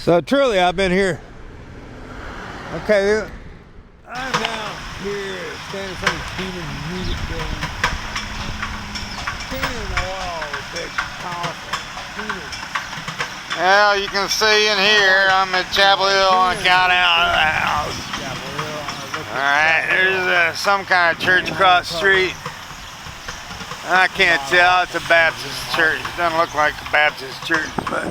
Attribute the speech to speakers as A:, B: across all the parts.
A: So truly, I've been here. Okay, I'm now here standing in front of Keenan's music building. Keenan the wall with big, powerful Keenan.
B: Well, you can see in here, I'm at Chapel Hill on the count out of the house. Alright, there's some kind of church across the street. I can't tell, it's a Baptist church. It doesn't look like a Baptist church, but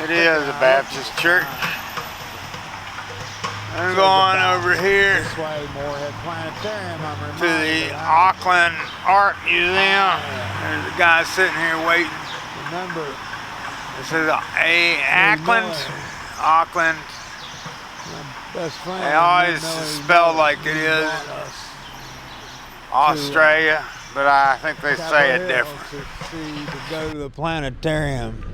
B: it is a Baptist church. I'm going over here to the Aukland Art Museum. There's a guy sitting here waiting.
A: Remember,
B: this is Ackland. They always spell like it is Australia, but I think they say it different.
A: To go to the planetarium,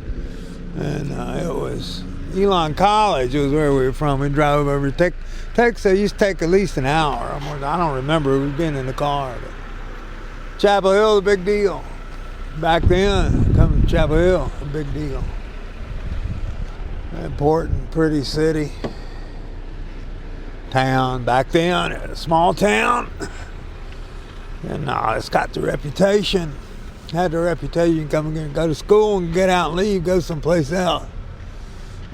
A: and it was Elon College was where we were from. We drove over. Texas used to take at least an hour. I don't remember. We've been in the car. But Chapel Hill, a big deal. Back then, coming to Chapel Hill, a big deal. Important, pretty city. Town. Back then, a small town. And it's got the reputation. Had the reputation. You can come and go to school and get out and leave, go someplace else.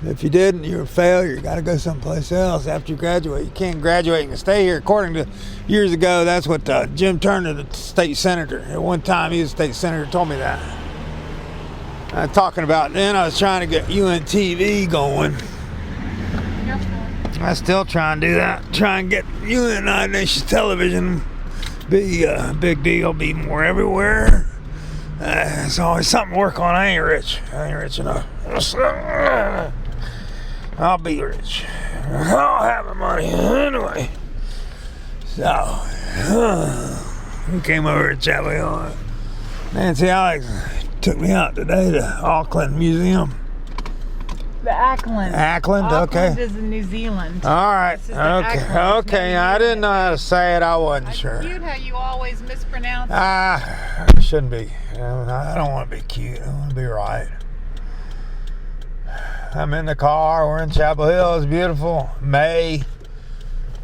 A: If you didn't, you're a failure. You got to go someplace else after you graduate. You can't graduate and stay here. According to years ago, that's what Jim Turner, the state senator, at one time he was a state senator, told me that. Talking about then, I was trying to get UNTV going. I still trying to do that. Try and get United Nations Television. Be a big deal. Be more everywhere. There's always something to work on. I ain't rich. I ain't rich enough. I'll be rich. I'll have the money anyway. So, we came over to Chapel Hill. Nancy Alex took me out today to Aukland Museum.
C: The Ackland.
A: Ackland, okay.
C: Ackland is in New Zealand.
A: All right, okay. I didn't know how to say it. I wasn't sure.
C: Cute how you always mispronounce it.
A: I shouldn't be. I don't want to be cute. I want to be right. I'm in the car. We're in Chapel Hill. It's beautiful. May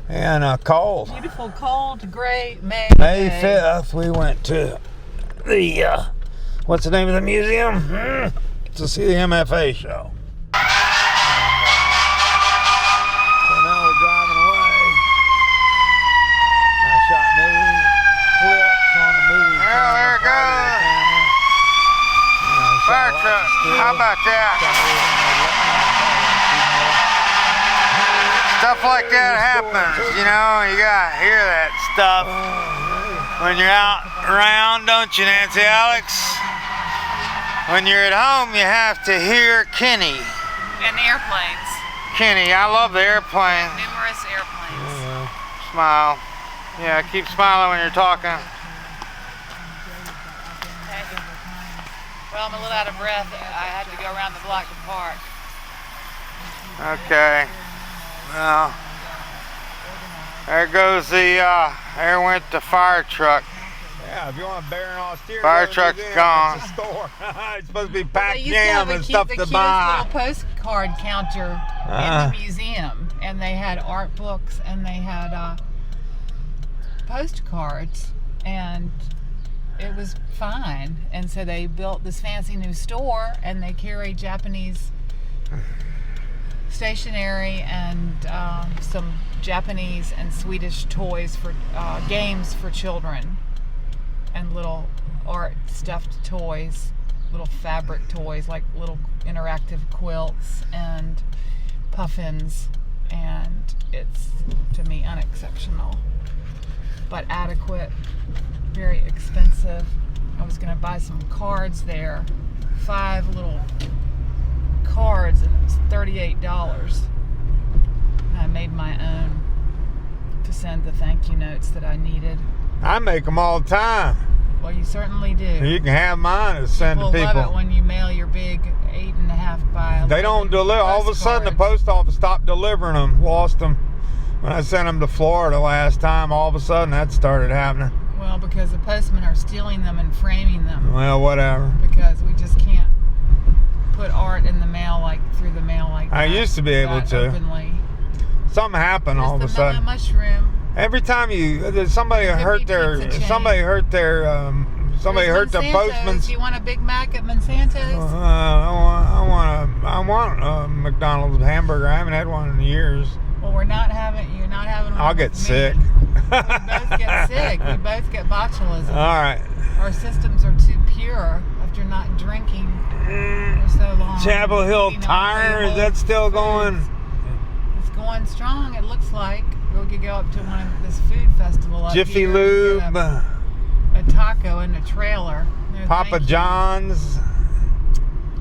A: and cold.
C: Beautiful, cold, gray May.
A: May 5th, we went to the, what's the name of the museum? To see the MFA show. So now we're driving away. I shot movie clips on the movie.
B: Well, there it goes. Fire truck. How about that? Stuff like that happens, you know. You gotta hear that stuff when you're out around, don't you, Nancy Alex? When you're at home, you have to hear Kenny.
C: And airplanes.
B: Kenny, I love the airplane.
C: Numerous airplanes.
B: Smile. Yeah, keep smiling when you're talking.
C: Okay. Well, I'm a little out of breath. I had to go around the block to park.
B: Okay. Well, there goes there went the fire truck.
A: Yeah, if you want a bear and all steer,
B: fire truck's gone.
A: It's a store. It's supposed to be packed
C: They used
A: jam
C: to have
A: and stuff to buy.
C: little postcard counter in the museum, and they had art books and they had postcards, and it was fine. And so they built this fancy new store, and they carry Japanese stationery and some Japanese and Swedish toys for games for children, and little art stuffed toys, little fabric toys like little interactive quilts and puffins, and it's, to me, unexceptional but adequate, very expensive. I was going to buy some cards there, 5 little cards, and it was $38. And I made my own to send the thank you notes that I needed.
A: I make them all the time.
C: Well, you certainly do.
A: You can have mine and send to people.
C: Love it when you mail your big 8.5 by 11.
A: They don't deliver. All of a sudden, the post office stopped delivering them. Lost them. When I sent them to Florida last time, all of a sudden that started happening.
C: Well, because the postmen are stealing them and framing them.
A: Well, whatever.
C: Because we just can't put art in the mail through the mail like
A: I used to be able
C: that
A: to.
C: Openly.
A: Something happened all of a
C: Just the mellow
A: sudden.
C: mushroom.
A: Every time somebody
C: Could
A: hurt
C: be
A: their
C: pizza chain.
A: somebody hurt their postman's.
C: Do you want a Big Mac at Monsanto's?
A: I want a McDonald's hamburger. I haven't had one in years.
C: Well, you're not having one.
A: I'll get
C: with me.
A: sick.
C: We both get sick. We both get botulism.
A: All right.
C: Our systems are too pure after not drinking for so long.
A: Chapel Hill
C: Eating
A: Tire, is
C: unstable
A: that still
C: foods.
A: going?
C: It's going strong, it looks like. We could go up to one of this food festival up
A: Jiffy
C: here and
A: Lube,
C: get a taco in a trailer. No,
A: Papa
C: thank you.
A: John's.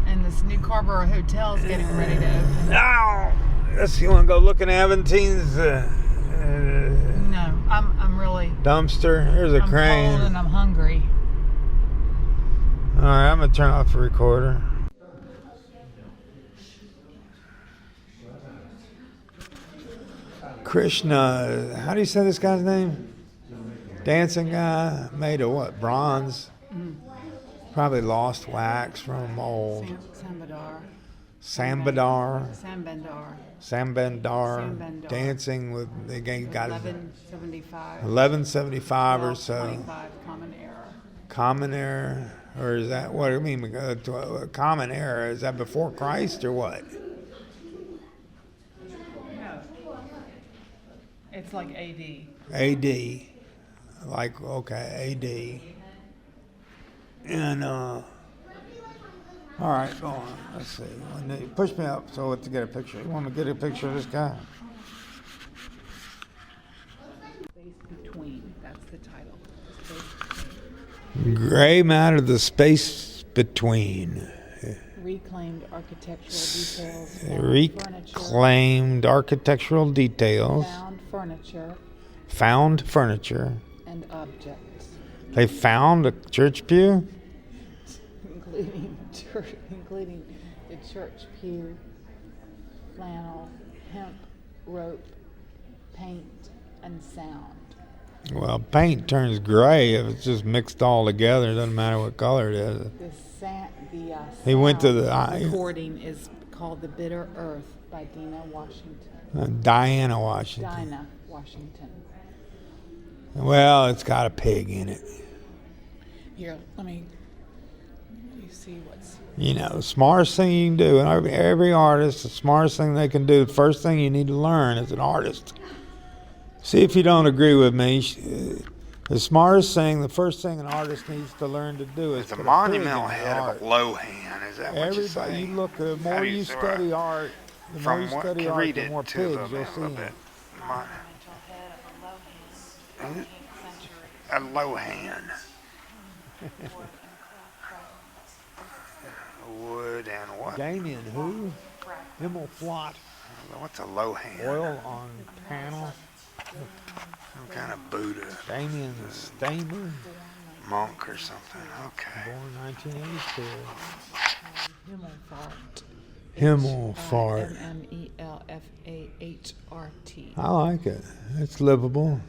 C: And this new Carborough Hotel is getting ready to open.
A: No! You want to go look in Aventine's
C: No, I'm really.
A: dumpster? Here's a
C: I'm
A: crane.
C: cold and I'm hungry.
A: All right, I'm going to turn off the recorder. Krishna, how do you say this guy's name? Dancing guy, made of what? Bronze? Probably lost wax from old.
C: Sambandar.
A: Sambandar. Dancing with, they got
C: 1175.
A: 1175 or so.
C: 25 common era.
A: Common era, or is that, what do you mean? Common era, is that before Christ or what?
C: No. It's like AD.
A: AD. Like, okay, AD. And, all right, go on. Let's see. Push me up so to get a picture. You want me to get a picture of this guy?
C: Space Between. That's the title. Space
A: Gray matter, the space between.
C: Reclaimed architectural details.
A: Reclaimed architectural details.
C: Found furniture.
A: Found furniture.
C: And objects.
A: They found a church pew?
C: Including the church pew, flannel, hemp, rope, paint, and sound.
A: Well, paint turns gray if it's just mixed all together. It doesn't matter what color it is.
C: He
A: went to the
C: recording is called "The Bitter Earth" by Diana Washington.
A: Dinah Washington.
C: Dinah Washington.
A: Well, it's got a pig in it.
C: Here, you see what's.
A: You know, the smartest thing you can do, and every artist, the smartest thing they can do, the first thing you need to learn as an artist. See if you don't agree with me. The smartest thing, the first thing an artist needs to learn to do is
B: It's a
A: put
B: monumental
A: a pig in
B: head
A: art.
B: of a low hand. Is that what you say?
A: Everybody, you look, the
B: How
A: more
B: do
A: you
B: say
A: study
B: that?
A: art, the more
B: From
A: you
B: what?
A: study
B: Can
A: art,
B: read
A: the
B: it
A: more
B: to
A: pigs
B: them
A: you'll
B: a
A: see.
B: little bit. A low hand. Wood and what?
A: Damien who? Himmelflot.
B: What's a low hand?
A: Oil on panel.
B: Some kind of Buddha.
A: Damien Stamer.
B: Monk or something. Okay.
A: Born 1982.
C: Himmelfart.
A: Himmelfart.
C: Himmelfart.
A: I like it. It's livable.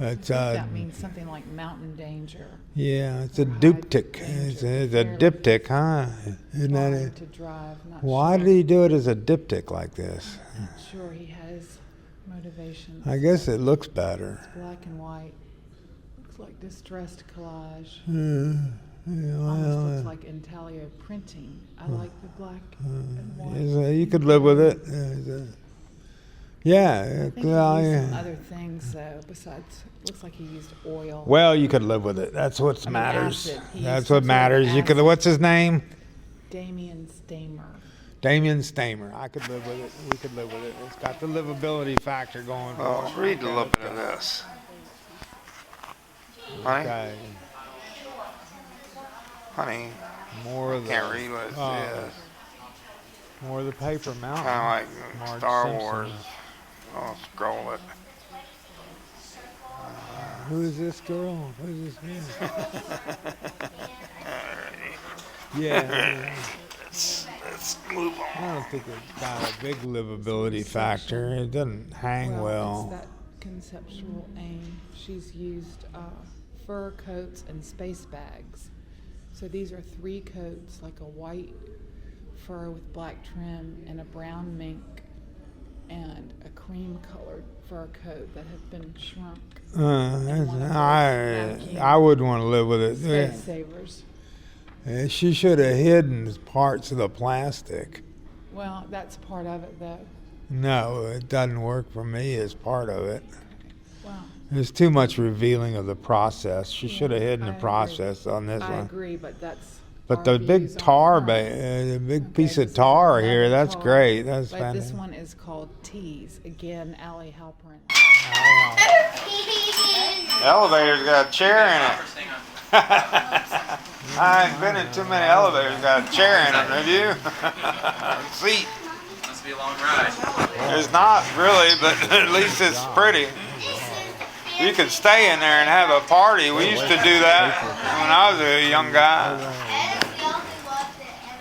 A: It's
C: That means something like mountain danger.
A: yeah, it's a diptych. It's a diptych, huh? Isn't that it?
C: To drive, not
A: Why
C: sure.
A: did he do it as a diptych like this?
C: Not sure he has motivation.
A: I guess it looks better.
C: It's black and white. Looks like distressed collage.
A: Yeah,
C: Almost
A: well,
C: looks like intaglio printing. I like the black and white.
A: you could live with it. Yeah,
C: I think he
A: well,
C: used some
A: yeah.
C: other things though. Besides, looks like he used oil.
A: Well, you could live with it. That's what matters.
C: acid. He
A: That's
C: used
A: what
C: some sort of
A: matters. You could.
C: acid.
A: What's his name?
C: Damien Stamer.
A: Damien Stamer. I could live with it. We could live with it. It's got the livability factor going for
B: Well,
A: it.
B: let's read a little bit of this. Honey?
A: Okay.
B: Honey,
A: More of the.
B: can't read what it says.
A: More of the paper mountain.
B: Kind of like
A: Marge
B: Star
A: Simpson.
B: Wars. I'll scroll it.
A: Who is this girl? Who is this man? Yeah.
B: Let's move on.
A: I don't think it's got a big livability factor. It doesn't hang
C: It's
A: well.
C: that conceptual aim. She's used fur coats and space bags. So these are 3 coats, like a white fur with black trim and a brown mink and a cream-colored fur coat that had been shrunk.
A: I wouldn't want to live with it.
C: Space savers.
A: She should have hidden parts of the plastic.
C: Well, that's part of it, though.
A: No, it doesn't work for me as part of it.
C: Wow.
A: There's too much revealing of the process. She should have hidden the
C: I
A: process on this
C: I
A: one.
C: agree, but that's.
A: But
C: our
A: the big
C: views on
A: tar,
C: her.
A: the big
C: Okay,
A: piece
C: this
A: of
C: is
A: tar
C: another
A: here, that's
C: tar.
A: great. That's
C: But
A: fantastic.
C: this one is called Tease. Again, Allie Halprin.
B: Elevator's got a chair in it. I ain't been in too many elevators got a chair in them, have you? Seat.
D: Must be a long ride.
B: It's not really, but at least it's pretty. You could stay in there and have a party. We used to do that when I was a young guy.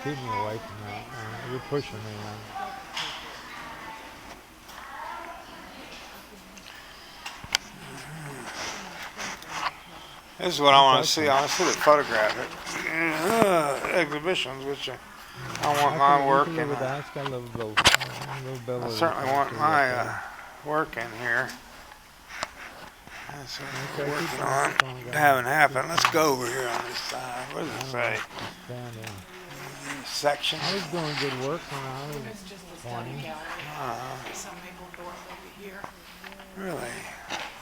A: Keep me away from that. You're pushing me now.
B: This is what I want to see. I want to see the photographic exhibitions, which I want my work in. I certainly want my work in here. That's what I'm working on having happen. Let's go over here on this side. What does it say? Section.
A: I was doing good work when I was
C: It's just a study gallery. Some people go over here.
B: Really?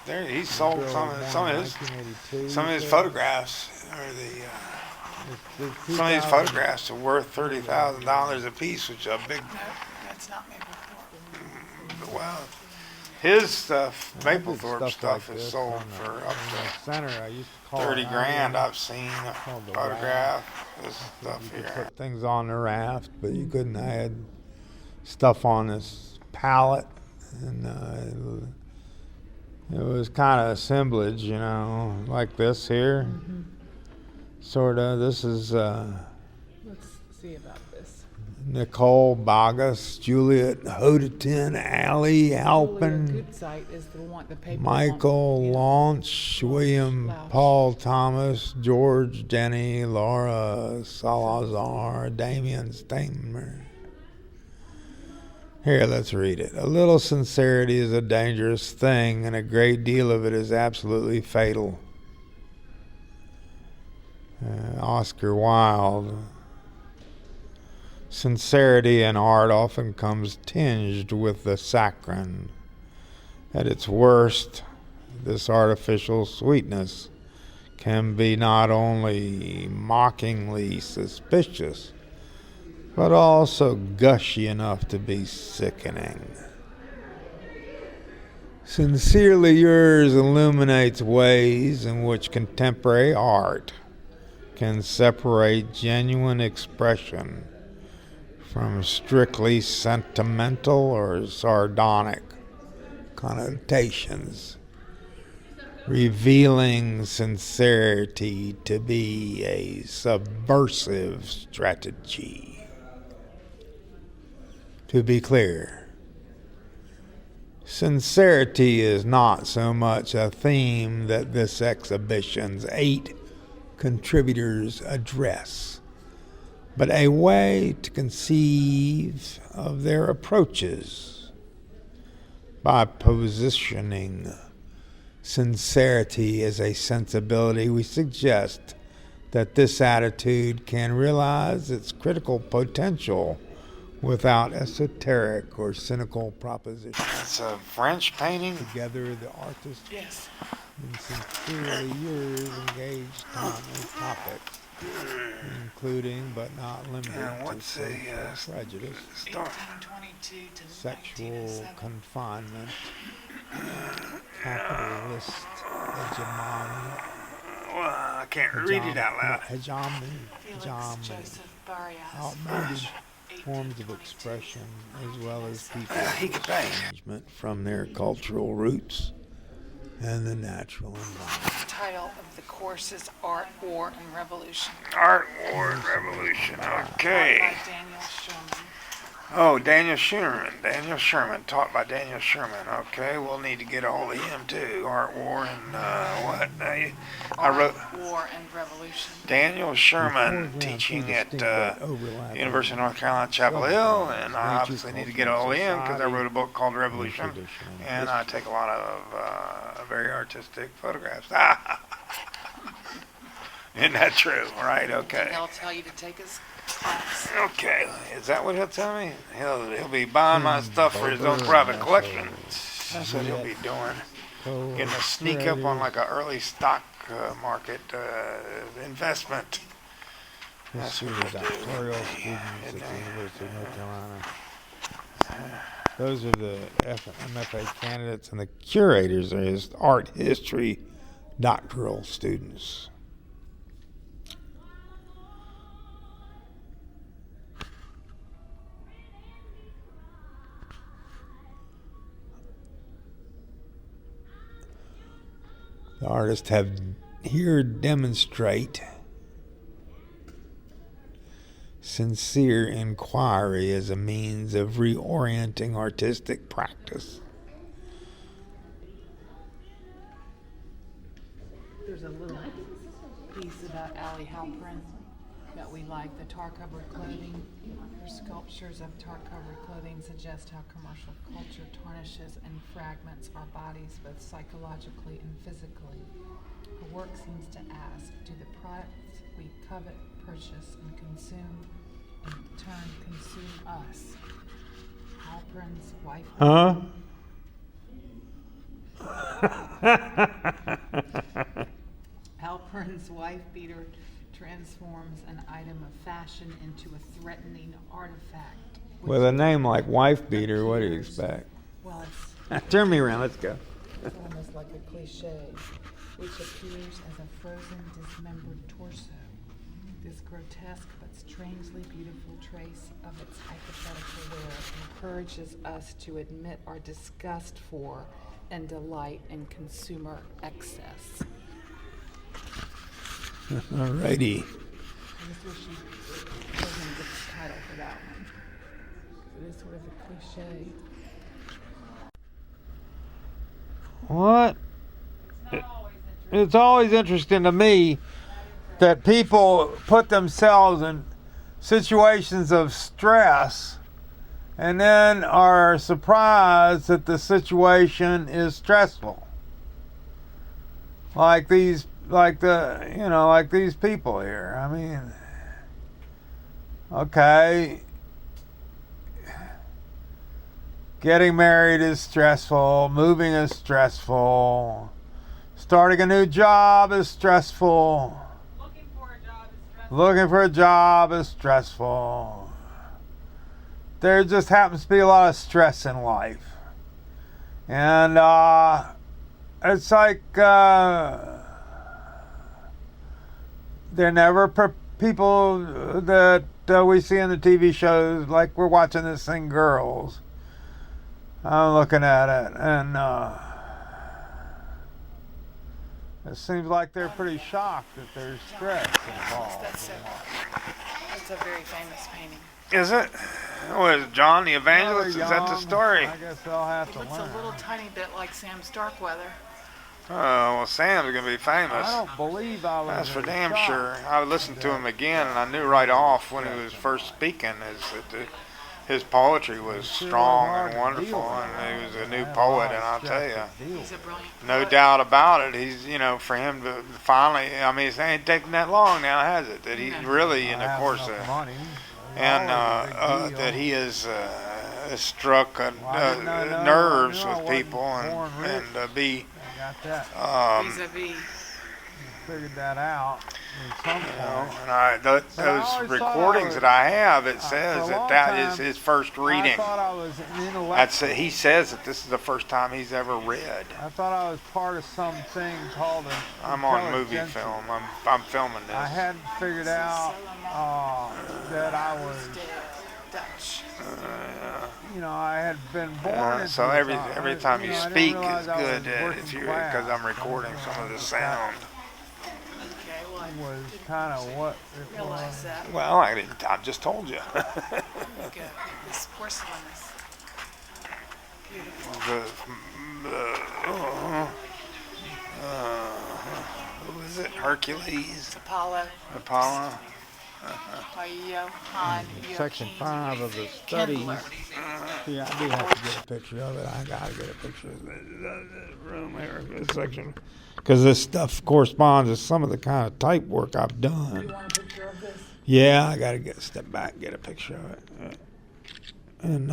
B: There, he sold some of his photographs, or some of these photographs are worth $30,000 a piece, which is a big.
C: No, that's not Maplethorpe.
B: Well, his stuff, Maplethorpe stuff, is sold for up to 30 grand. I've seen a photograph. This stuff here.
A: Put things on the raft, but you couldn't add stuff on this pallet, and it was kind of assemblage, you know, like this here. Sort of. This is
C: Let's see about this.
A: Nicole Bogus, Juliet Hodeton, Allie Halpin,
C: Julia Goodsite is the one, the paper
A: Michael
C: one.
A: Launch, William
C: Lausch.
A: Paul Thomas, George Denny, Laura Salazar, Damian Steinmer. Here, let's read it. A little sincerity is a dangerous thing, and a great deal of it is absolutely fatal. Oscar Wilde. Sincerity in art often comes tinged with the saccharine. At its worst, this artificial sweetness can be not only mockingly suspicious, but also gushy enough to be sickening. Sincerely Yours illuminates ways in which contemporary art can separate genuine expression from strictly sentimental or sardonic connotations, revealing sincerity to be a subversive strategy. To be clear, sincerity is not so much a theme that this exhibition's 8 contributors address, but a way to conceive of their approaches. By positioning sincerity as a sensibility, we suggest that this attitude can realize its critical potential without esoteric or cynical proposition.
B: It's a French painting.
A: Together, the artist
C: Yes.
A: and Sincerely Yours engaged on a topic, including but not limited to social prejudice,
C: 1822 to
A: sexual
C: 1907.
A: confinement, capitalist hegemony.
B: Well, I can't read it out loud.
A: Hegemony.
C: Felix Joseph Barrias.
A: Outmoded forms of expression, as well as people's
B: He could paint.
A: estrangement from their cultural roots and the natural environment.
C: The title of the course is Art, War, and Revolution.
B: Art, War, and Revolution. Okay.
C: By Daniel Sherman.
B: Oh, Daniel Sherman. Daniel Sherman, taught by Daniel Sherman. Okay, we'll need to get a hold of him too. Art, War, and what? I wrote
C: War and Revolution.
B: Daniel Sherman teaching at University of North Carolina, Chapel Hill, and I obviously need to get a hold of him because I wrote a book called Revolution, and I take a lot of very artistic photographs. Isn't that true? Right? Okay.
C: He'll tell you to take his class.
B: Okay, is that what he'll tell me? He'll be buying my stuff for his own private collection. That's what he'll be doing. Getting a sneak up on like an early stock market investment. That's what he'll do.
A: Doctoral students at the University of North Carolina. Those are the MFA candidates, and the curators are his art history doctoral students. The artists have here demonstrate sincere inquiry as a means of reorienting artistic practice.
C: There's a little piece about Allie Halpern that we like. The tar-covered clothing. Her sculptures of tar-covered clothing suggest how commercial culture tarnishes and fragments our bodies both psychologically and physically. Her work seems to ask, do the products we covet, purchase, and consume in turn consume us? Halpern's wife.
A: Huh?
C: Halpern's wife beater transforms an item of fashion into a threatening artifact.
A: With a name like wife beater, what do you expect?
C: Well, it's
A: Turn me around, let's go.
C: almost like a cliche, which appears as a frozen, dismembered torso. This grotesque but strangely beautiful trace of its hypothetical wearer encourages us to admit our disgust for and delight in consumer excess.
A: Alrighty.
C: I just wish you couldn't get the title for that one. It is sort of a cliche.
A: What? It's always interesting to me that people put themselves in situations of stress and then are surprised that the situation is stressful. Like these people here. I mean, okay, getting married is stressful, moving is stressful, starting a new job is stressful, looking for a job is stressful. There just happens to be a lot of stress in life. And it's like they're never people that we see in the TV shows, like we're watching this thing, Girls. I'm looking at it, and it seems like they're pretty shocked that there's stress involved.
C: That's a very famous painting.
B: Is it? Was John the Evangelist? Is that the story?
A: I guess they'll have to
C: It looks
A: learn.
C: a little tiny bit like Sam Starkweather.
B: Oh, well, Sam's going to be famous.
A: I don't believe I was.
B: That's for
A: in
B: damn
A: shock.
B: sure. I listened to him again, and I knew right off when he was first speaking that his poetry was strong and wonderful, and he was a new poet, and I'll tell you,
C: He's a brilliant
B: no
C: poet.
B: doubt about it. He's, for him to finally, I mean, it ain't taken that long now, has it? That he really, and of course, that he has struck nerves with people, and be.
C: Vis-a-vis.
A: Figured that out at some point.
B: And those recordings that I have, it says that is his first reading.
A: I thought I was an intellectual.
B: He says that this is the first time he's ever read.
A: I thought I was part of something called an
B: I'm on movie
A: intelligentsia.
B: film. I'm filming this.
A: I hadn't figured out that I was,
C: Dutch.
A: I had been born into
B: so
A: this,
B: every time you
A: I didn't
B: speak
A: realize
B: is
A: I was
B: good
A: working class.
B: because I'm recording some of the sound.
C: Okay, well, I
A: Was kind of what it
C: didn't realize
A: was.
C: that.
B: Well, I just told you.
C: go. This porcelain is beautiful.
B: Who is it? Hercules?
C: Apollo.
B: Apollo?
C: By Johann
A: Section
C: Joachim
A: 5 of the studies.
C: Kindler.
A: Yeah, I do have to get a picture of it. I gotta get a picture of this room here, this section, because this stuff corresponds to some of the kind of type work I've
C: Do
A: done.
C: you want a picture of this?
A: Yeah, I gotta step back and get a picture of it. And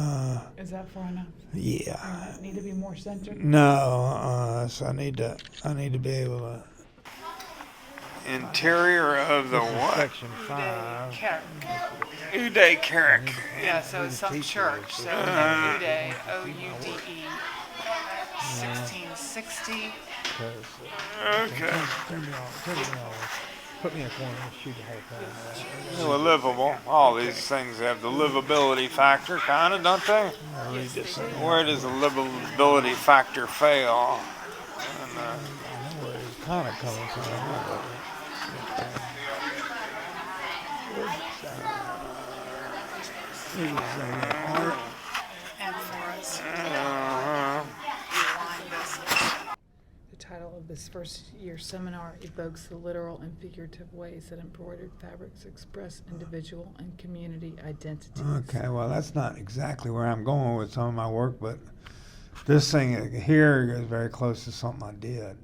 C: Is that far enough?
A: yeah,
C: Need to be more centered?
A: no, so I need to be able to.
B: Interior of the what?
A: Section 5.
C: Kerk.
B: Uday Carrick.
C: Yeah, so it's some church. So Oude, O-U-D-E, 1660.
B: Okay.
A: Put me in a corner and shoot the whole thing.
B: Well, livable. All these things have the livability factor, kind of, don't they?
C: Yes, they do.
B: Where does the livability factor fail? And,
A: I know where it's kind of coming from. Art.
C: And for us. The title of this first year seminar evokes the literal and figurative ways that embroidered fabrics express individual and community identities.
A: Okay, well, that's not exactly where I'm going with some of my work, but this thing here is very close to something I did.